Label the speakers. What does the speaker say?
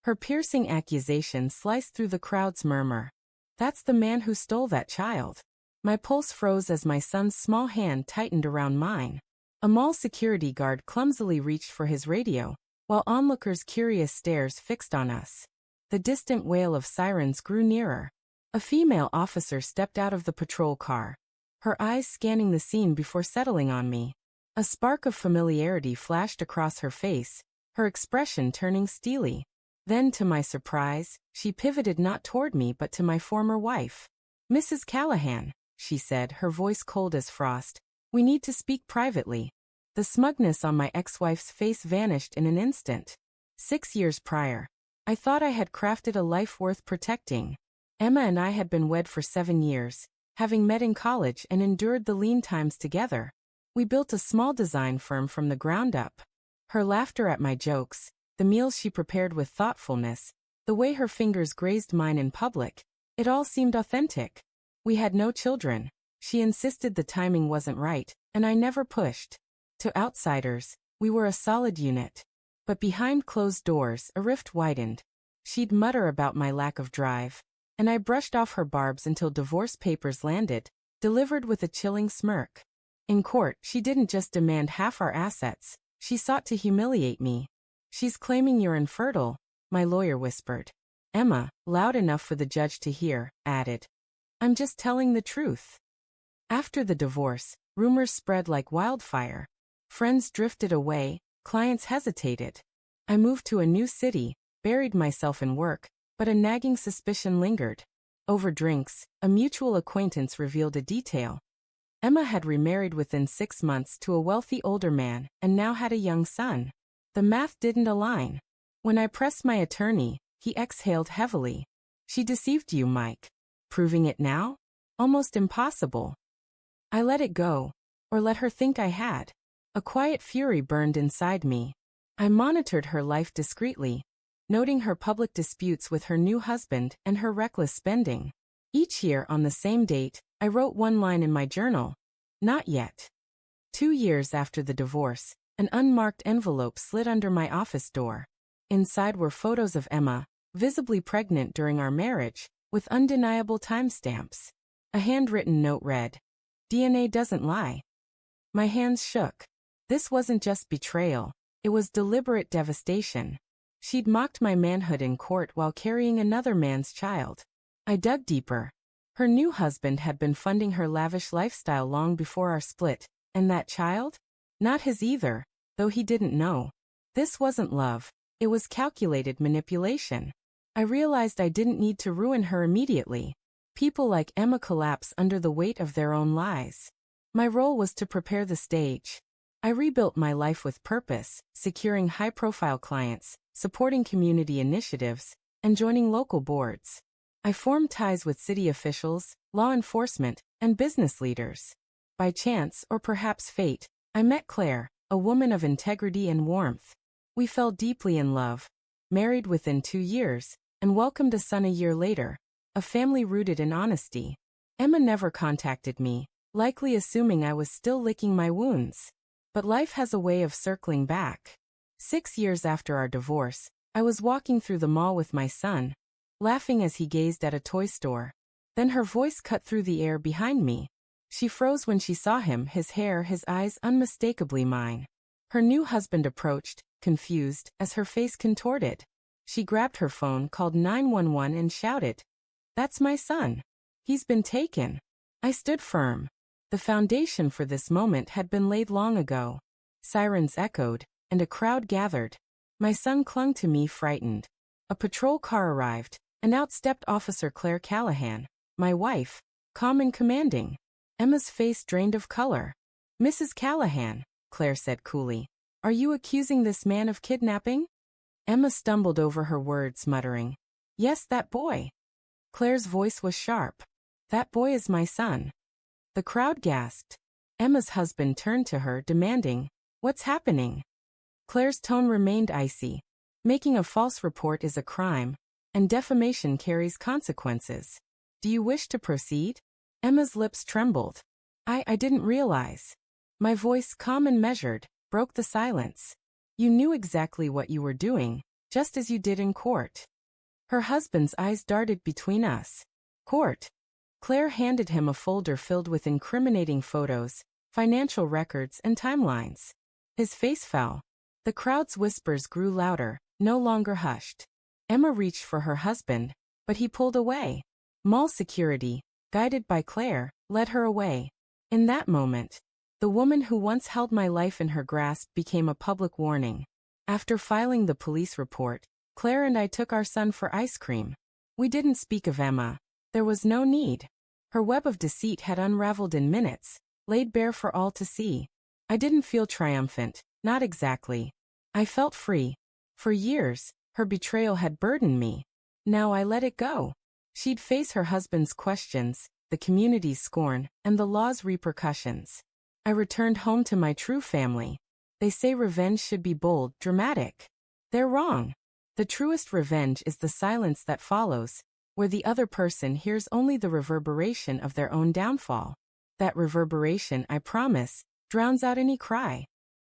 Speaker 1: Her piercing accusation sliced through the crowd's murmur. That's the man who stole that child. My pulse froze as my son's small hand tightened around mine. A mall security guard clumsily reached for his radio, while onlookers' curious stares fixed on us. The distant wail of sirens grew nearer. A female officer stepped out of the patrol car, her eyes scanning the scene before settling on me. A spark of familiarity flashed across her face, her expression turning steely. Then, to my surprise, she pivoted not toward me but to my former wife. "Mrs. Callahan," she said, her voice cold as frost, "we need to speak privately." The smugness on my ex-wife's face vanished in an instant. 6 years prior, I thought I had crafted a life worth protecting. Emma and I had been wed for 7 years, having met in college and endured the lean times together. We built a small design firm from the ground up. Her laughter at my jokes, the meals she prepared with thoughtfulness, the way her fingers grazed mine in public, it all seemed authentic. We had no children. She insisted the timing wasn't right, and I never pushed. To outsiders, we were a solid unit. But behind closed doors, a rift widened. She'd mutter about my lack of drive, and I brushed off her barbs until divorce papers landed, delivered with a chilling smirk. In court, she didn't just demand half our assets, she sought to humiliate me. "She's claiming you're infertile," my lawyer whispered. Emma, loud enough for the judge to hear, added, "I'm just telling the truth." After the divorce, rumors spread like wildfire. Friends drifted away, clients hesitated. I moved to a new city, buried myself in work, but a nagging suspicion lingered. Over drinks, a mutual acquaintance revealed a detail. Emma had remarried within 6 months to a wealthy older man and now had a young son. The math didn't align. When I pressed my attorney, he exhaled heavily. "She deceived you, Mike. Proving it now? Almost impossible." I let it go, or let her think I had. A quiet fury burned inside me. I monitored her life discreetly, noting her public disputes with her new husband and her reckless spending. Each year on the same date, I wrote one line in my journal: "Not yet." 2 years after the divorce, an unmarked envelope slid under my office door. Inside were photos of Emma, visibly pregnant during our marriage, with undeniable timestamps. A handwritten note read, "DNA doesn't lie." My hands shook. This wasn't just betrayal, it was deliberate devastation. She'd mocked my manhood in court while carrying another man's child. I dug deeper. Her new husband had been funding her lavish lifestyle long before our split, and that child? Not his either, though he didn't know. This wasn't love, it was calculated manipulation. I realized I didn't need to ruin her immediately. People like Emma collapse under the weight of their own lies. My role was to prepare the stage. I rebuilt my life with purpose, securing high-profile clients, supporting community initiatives, and joining local boards. I formed ties with city officials, law enforcement, and business leaders. By chance, or perhaps fate, I met Claire, a woman of integrity and warmth. We fell deeply in love, married within 2 years, and welcomed a son a year later, a family rooted in honesty. Emma never contacted me, likely assuming I was still licking my wounds. But life has a way of circling back. 6 years after our divorce, I was walking through the mall with my son, laughing as he gazed at a toy store. Then her voice cut through the air behind me. She froze when she saw him, his hair, his eyes unmistakably mine. Her new husband approached, confused, as her face contorted. She grabbed her phone, called 911 and shouted, "That's my son. He's been taken." I stood firm. The foundation for this moment had been laid long ago. Sirens echoed, and a crowd gathered. My son clung to me, frightened. A patrol car arrived, and out stepped Officer Claire Callahan, my wife, calm and commanding. Emma's face drained of color. "Mrs. Callahan," Claire said coolly, "are you accusing this man of kidnapping?" Emma stumbled over her words, muttering, "Yes, that boy." Claire's voice was sharp. "That boy is my son." The crowd gasped. Emma's husband turned to her, demanding, "What's happening?" Claire's tone remained icy. "Making a false report is a crime, and defamation carries consequences. Do you wish to proceed?" Emma's lips trembled. I didn't realize." My voice, calm and measured, broke the silence. "You knew exactly what you were doing, just as you did in court. Her husband's eyes darted between us. Court. Claire handed him a folder filled with incriminating photos, financial records, and timelines. His face fell. The crowd's whispers grew louder, no longer hushed. Emma reached for her husband, but he pulled away. Mall security, guided by Claire, led her away. In that moment, the woman who once held my life in her grasp became a public warning. After filing the police report, Claire and I took our son for ice cream. We didn't speak of Emma. There was no need. Her web of deceit had unraveled in minutes, laid bare for all to see. I didn't feel triumphant, not exactly. I felt free. For years, her betrayal had burdened me. Now I let it go. She'd face her husband's questions, the community's scorn, and the law's repercussions. I returned home to my true family. They say revenge should be bold, dramatic. They're wrong. The truest revenge is the silence that follows, where the other person hears only the reverberation of their own downfall. That reverberation, I promise, drowns out any cry.